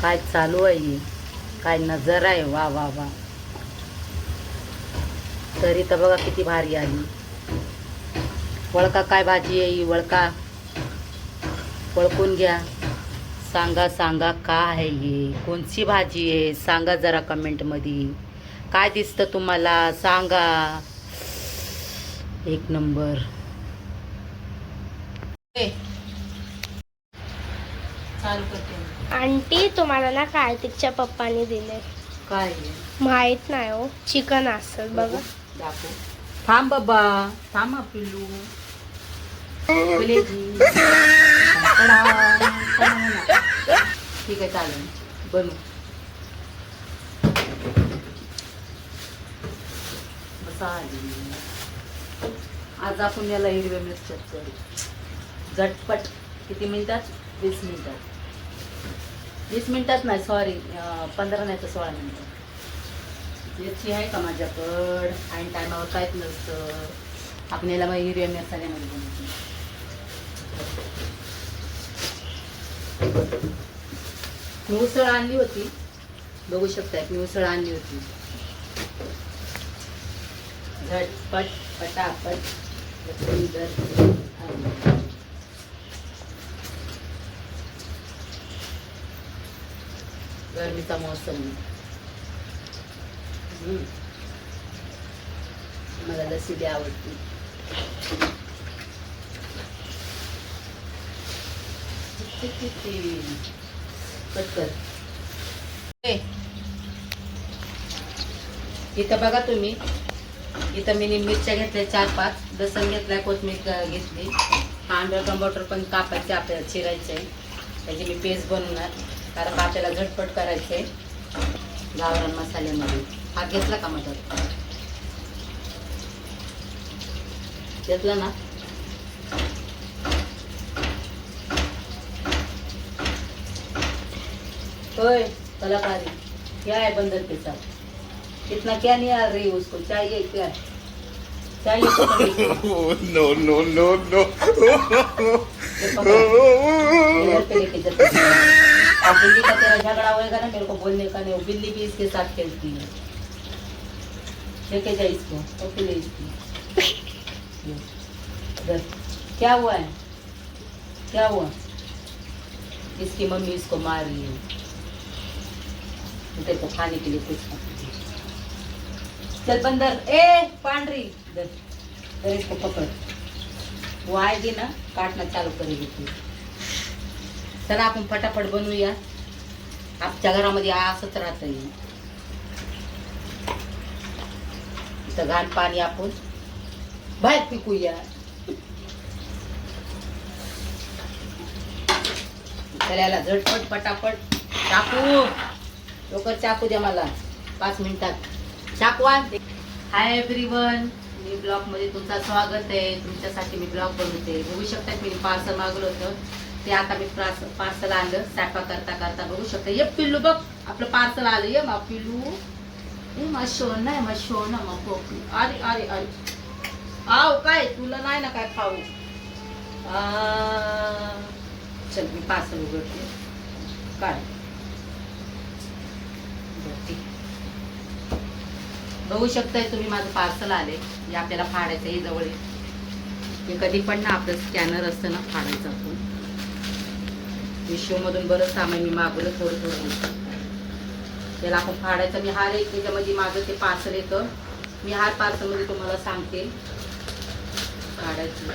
काय चालू आहे, काय नजर आहे, वा वा वा. तरी तर बघा किती भारी आली. वळका काय भाजी आहे ही, वळका, वळकून घ्या. सांगा सांगा काय आहे ही, कोणची भाजी आहे सांगा जरा कमेंटमध्ये. काय दिसतं तुम्हाला सांगा. एक नंबर. चालू करते. आंटी तुम्हाला ना कार्तिकच्या पप्पाने दिले. काय माहित नाही हो, चिकन असेल बघा. दाखव. थांब बाबा, थांब हा पिल्लू. ठीक आहे चालेल, बनू. आज आपण याला हिरव्या मिरच्या झटपट. किती मिनिटात? 20 मिनिटात. 20 मिनिटात नाही, सॉरी 15 नाही तर 16 मिनिटात. याची आहे का माझ्याकडं? आणि टायमावर काहीच नसतं. आपण याला मग हिरव्या मिरसाण्यामध्ये बनवतो. मी उसळ आणली होती, बघू शकताय. मी उसळ आणली होती. झटपट पटापट सुंदर. गरमीचा मौसम. मला लस्सी बी आवडते. कट कर. इथं बघा तुम्ही, इथं मी मिरच्या घेतल्या 4-5, लसण घेतलाय, कोथिंबीर घेतली, कांदा टमाटर पण कापायचे, आपल्याला चिरायचे. त्याची मी पेस्ट बनवणार, कारण आपल्याला झटपट करायचे गावरान मसाल्यामध्ये. हा घेतला का मदत? घेतला ना? ओए कलाकारी, क्या है बंदर के साथ? इतना क्या नहीं आ रही उसको, चाहिए क्या? चाहिए no, no, no, no. लेके जाते हैं। अब बिल्ली का तेरा झगड़ा होएगा ना, मेरे को बोलने का नहीं, वो बिल्ली भी इसके साथ खेलती है। लेके जा इसको, ओके ले इसको। क्या हुआ है? क्या हुआ? इसकी मम्मी इसको मार रही है। तो खाने के लिए कुछ चल बंदर, ए पांडरी, इधर इसको पकड़। वो आएगी ना, काटना चालू करेगी तू. चला आपण फटाफट बनवूया. आमच्या घरामध्ये असंच राहतं. इथं घाण पाणी आपण बाहेर पिकूया. त्याला झटपट पटापट चाकू, लोक चाकू द्या मला 5 मिनिटात. चाकू आण. हाय एव्हरीवन, मी ब्लॉग मध्ये तुमचं स्वागत आहे. तुमच्यासाठी मी ब्लॉग बनवते. बघू शकता मी पार्सल मागवलं होतं, ते आता मी पार्सल आणलं. स्वयंपाक करता करता बघू शकता. ये पिल्लू बघ, आपलं पार्सल आलं. ये मा पिल्लू, ए मा शोना आहे, मा शोना, मा पोपी. अरे अरे अरे, आव काय तुला नाही ना काय खाऊ. चल मी पार्सल उघडते. काय बघू शकताय तुम्ही, माझं पार्सल आले. हे आपल्याला फाडायचं. हे जवळ हे कधी पण ना आपलं स्कॅनर असतं ना, फाडायचं आपण. मिशो मधून बरंच सामान मी मागवलं, थोडं थोडं. त्याला आपण फाडायचं. मी हार एक त्याच्यामध्ये माझं ते पार्सल येतं. मी हार पार्सल मध्ये तुम्हाला सांगते फाडायचं.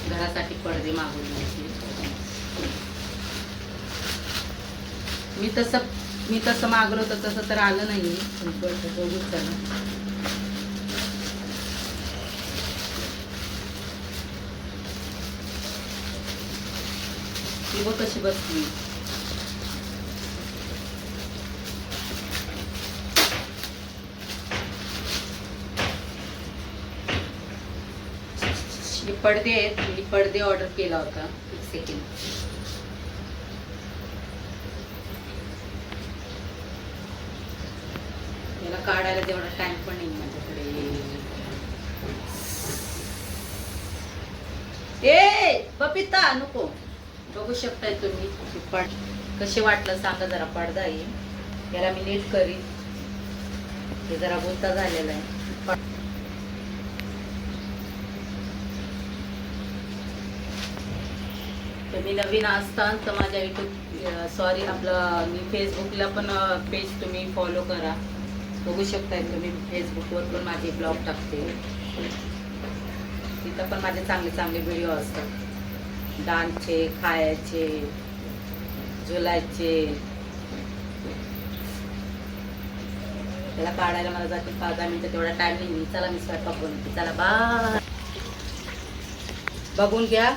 घरासाठी पडदे मागवले. मी तसं मागवलं होतं, तसं तर आलं नाही. बघू चला. ती बघ कशी बसली. पडदे आहेत. मी पडदे ऑर्डर केला होता. 1 सेकंड. याला काढायला तेवढा टाइम पण नाही माझ्याकडे. ए बपिता नको. बघू शकताय तुम्ही. कसे वाटलं सांगा जरा पडदा येईल. याला मी नीट करीन. हे जरा गुंता झालेला आहे. तुम्ही नवीन असताल तर माझ्या सॉरी आपलं मी फेसबुकला पण पेज तुम्ही फॉलो करा. बघू शकताय तुम्ही फेसबुकवर पण माझे ब्लॉग टाकते. तिथं पण माझे चांगले चांगले व्हिडिओ असतात. डान्सचे, खायचे, झुलायचे. त्याला काढायला मला जाते 5-10 मिनिटं, तेवढा टाइम नाही. चला मी स्वयंपाक बनवते. चला बाय. बघून घ्या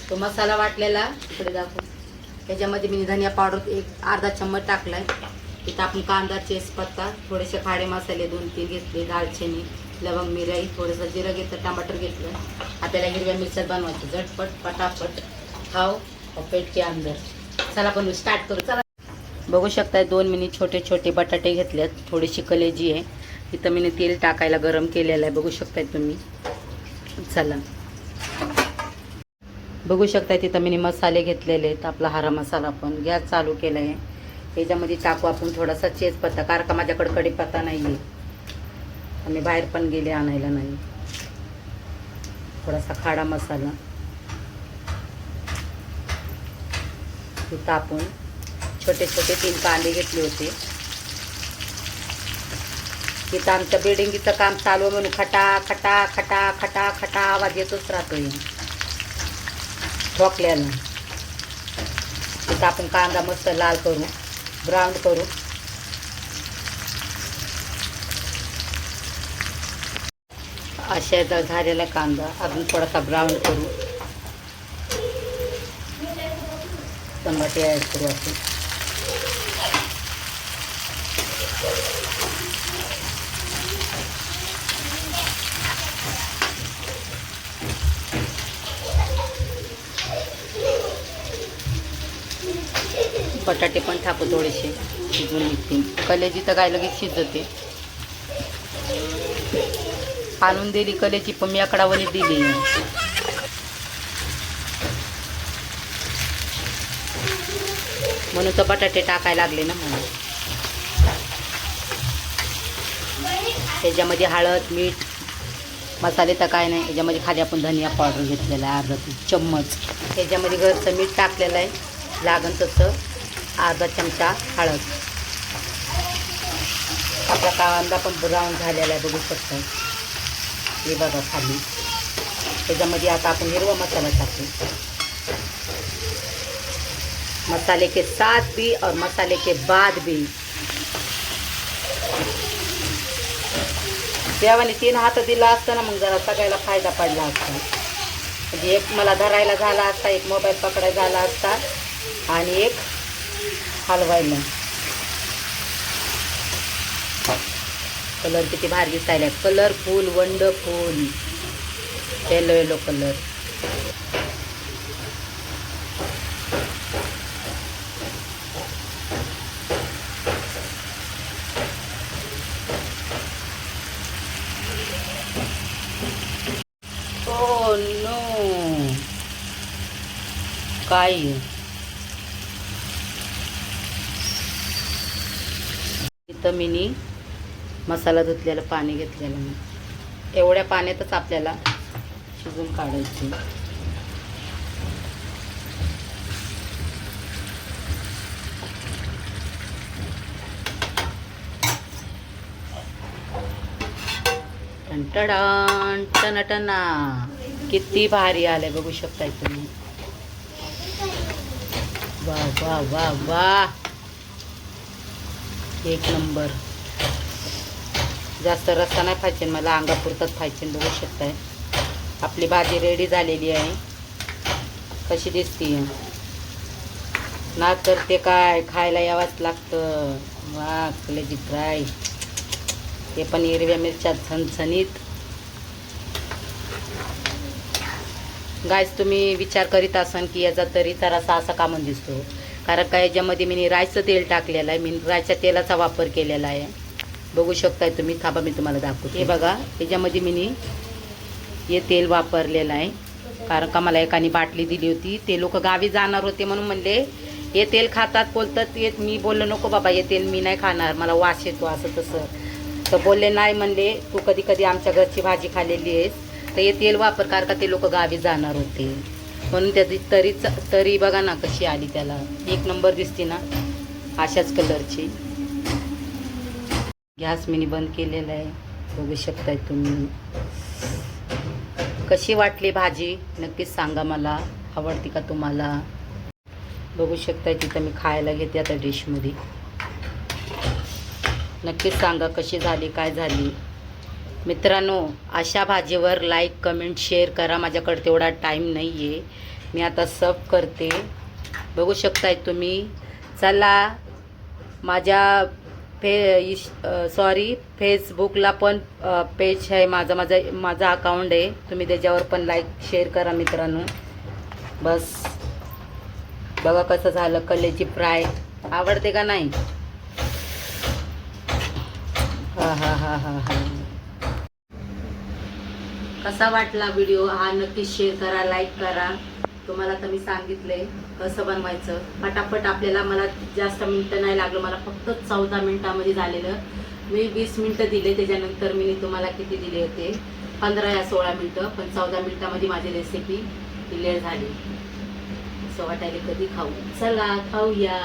तो मसाला वाटलेला इकडे दाखवू. त्याच्यामध्ये मी धनिया पावडर एक अर्धा चम्मच टाकलाय. तिथं आपण कांदा, तेजपत्ता, थोडेसे खाडे मसाले 2-3 घेतले, दालचिनी, लवंग, मिरई, थोडंसं जिरं घेतलं, टमाटर घेतलं. आपल्याला हिरव्या मिरच्या बनवायची. झटपट पटापट खाओ और पेट के अंदर. चला पण स्टार्ट करू. चला बघू शकताय 2 मिनिट छोटे छोटे बटाटे घेतलेत. थोडीशी कलेजी आहे. तिथं मी तेल टाकायला गरम केलेलं आहे. बघू शकताय तुम्ही. चला बघू शकताय तिथं मी मसाले घेतलेले आहेत. आपला हरा मसाला पण गॅस चालू केला आहे. त्याच्यामध्ये टाकू आपण थोडासा तेजपत्ता, कारण का माझ्याकडे कढीपत्ता नाही आहे. आम्ही बाहेर पण गेले आणायला नाही. थोडासा खाडा मसाला. तिथं आपण छोटे छोटे 3 कांदे घेतले होते. तिथं आमच्या बिल्डिंगचं काम चालू म्हणून खटा खटा खटा खटा खटा आवाज येतच राहतोय ठोकल्याला. तिथं आपण कांदा मस्त लाल करू, ब्राऊन करू. अशा झालेला कांदा अजून थोडासा ब्राऊन करू. टमाटे ॲड करू आपण. बटाटे पण टाकू थोडेसे, शिजून निघतील. कलेजी तर काय लगेच शिजते. आणून दिली कलेची पण मी आकडावणी दिली. म्हणून तर बटाटे टाकायला लागले ना म्हणून. त्याच्यामध्ये हळद, मीठ, मसाले तर काय नाही. त्याच्यामध्ये खाली आपण धनिया पावडर घेतलेला आहे अर्धा चम्मच. त्याच्यामध्ये घरचं मीठ टाकलेलं आहे. लागन तसं अर्धा चमचा हळद. आपला कांदा पण ब्राऊन झालेला आहे बघू शकता. हे बघा खाली. त्याच्यामध्ये आता आपण हिरवा मसाला टाकू. मसाले के साथ भी और मसाले के बाद भी. देवाने 3 हात दिला असता ना मग जरा सगळ्याला फायदा पडला असता. म्हणजे एक मला धरायला झाला असता, एक मोबाईल पकडायला झाला असता आणि एक हलवायला. कलर किती भारी दिसायला. Colourful, wonderful, yellow yellow colour. Oh no काय इथं मिनी मसाला धुतलेलं पाणी घेतलेलं मी. एवढ्या पाण्यातच आपल्याला शिजून काढायची. टंटडान टनटना. किती भारी आलंय बघू शकताय तुम्ही. वा वा वा वा, एक नंबर. जास्त रस्सा नाही पाहिजे मला, अंगापुरतच पाहिजे. बघू शकताय आपली भाजी रेडी झालेली आहे. कशी दिसते ना. करते काय, खायला यावंच लागतं. वा कलेजी फ्राय. ते पण हिरव्या मिरच्या झणझणीत. गाईस तुम्ही विचार करीत असाल की याचा तरी जरासा असा का म्हणून दिसतो. कारण का याच्यामध्ये मी राईचं तेल टाकलेलं आहे. मी राईच्या तेलाचा वापर केलेला आहे. बघू शकताय तुम्ही. थांबा मी तुम्हाला दाखवते. हे बघा याच्यामध्ये मी हे तेल वापरलेलं आहे. कारण का मला एकाने बाटली दिली होती. ते लोक गावी जाणार होते म्हणून म्हणले हे तेल खातात बोलतात ते मी बोललो नको बाबा हे तेल मी नाही खाणार मला वास येतो असं तसं तर बोलले नाही म्हणले तू कधी कधी आमच्या घरची भाजी खाल्लेली आहेस तर हे तेल वापर कार का ते लोक गावी जाणार होते म्हणून त्याची तरी बघा ना कशी आली त्याला 1 नंबर दिसते ना अशाच कलरची गॅस मी बंद केलेला आहे बघू शकताय तुम्ही कशी वाटली भाजी नक्कीच सांगा मला आवडती का तुम्हाला बघू शकताय तिथं मी खायला घेते आता डिशमध्ये नक्कीच सांगा कशी झाली काय झाली मित्रांनो अशा भाजीवर लाईक कमेंट शेअर करा माझ्याकडे तेवढा टाईम नाही आहे मी आता सर्व करते बघू शकताय तुम्ही चला माझ्या फेसबुकला पण पेज आहे माझा अकाउंट आहे तुम्ही त्याच्यावर पण लाईक शेअर करा मित्रांनो बस बघा कसं झालं कलेची फ्राय आवडते का नाही हा कसा वाटला व्हिडिओ हा नक्की शेअर करा लाईक करा तुम्हाला तर मी सांगितले कसं बनवायचं पटापट आपल्याला मला जास्त मिनटं नाही लागलं मला फक्त 14 मिनिटामध्ये झालेलं मी 20 मिनटं दिले त्याच्यानंतर मी तुम्हाला किती दिले होते 15 या 16 मिनटं पण 14 मिनिटामध्ये माझी रेसिपी क्लिअर झाली असं वाटायला कधी खाऊ चला खाऊया